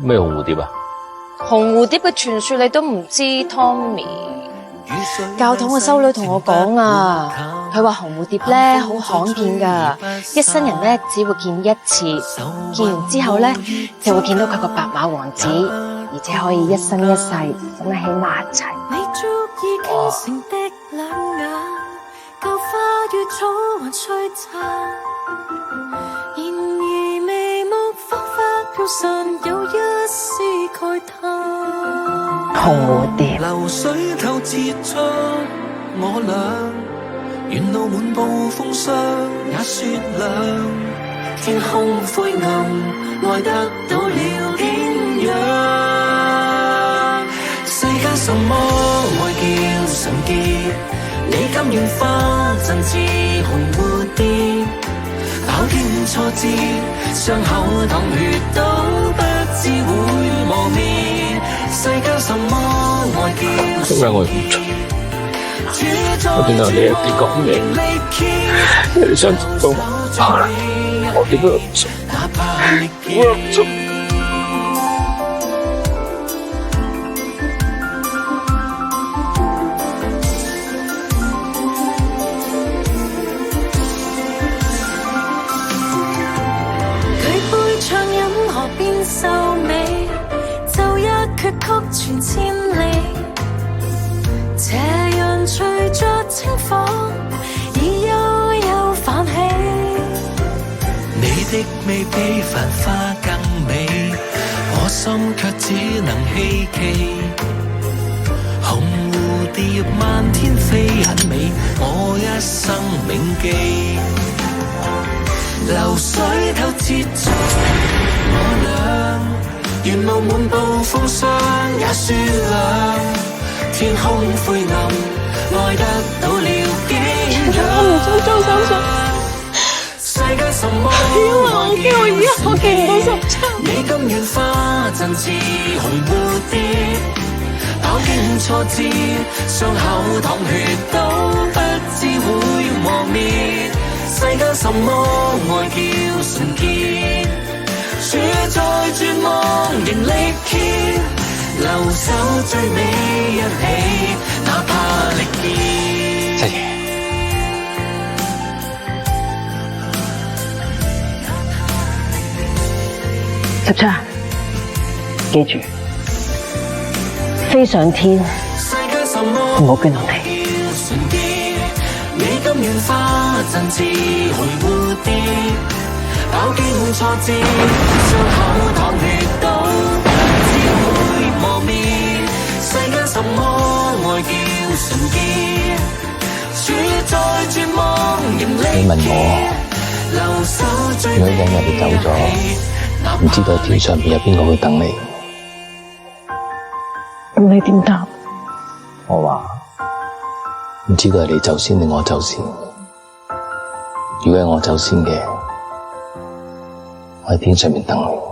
咩紅蝴蝶啊？紅蝴蝶嘅傳說你都唔知 ，Tommy？教堂嘅修女同我講啊，佢話紅蝴蝶咧好罕見噶，一生人咧只會見一次，見完之後咧就會見到佢個白馬王子，而且可以一生一世咁樣喺埋一齊。紅蝴蝶。流水透切出我倆，沿路滿布風霜也雪亮，天空灰暗，愛得到了景仰。世間什麼愛叫純潔？你甘願化陣似紅蝴蝶，飽經挫折，傷口淌血都不知會磨滅。世間什麼愛叫點解我唔出？我見到你一啲講嘢，你想做怕啦？我點都唔做，我唔做。佢杯暢飲河邊秀美，奏一闕曲傳千里。斜陽隨着清風，已悠悠泛起。你的美比繁花更美，我心卻只能希冀。紅蝴蝶漫天飛很美，我一生銘記。流水透切出我倆，沿路滿布風霜也雪亮。天空灰暗，愛得到了景仰。我唔想做手術，世間什麼因為我驚我以後見唔到十七。你甘願化陣似紅蝴蝶，飽經挫折，傷口淌血都不知會磨滅。世間什麼愛叫純潔？處在絕望仍力竭。留守最美一起，哪怕力竭。七爺，十七，記住，飛上天，唔好捐落地。你甘願化陣似紅蝴蝶，飽經挫折，傷口淌血都磨滅。世間什麼愛叫純潔？處在絕望仍力竭。你問我，如果有日你走咗，唔知道天上面有邊個會等你？咁你點答？我話唔知道係你走先定我走先。如果係我走先嘅，我喺天上面等你。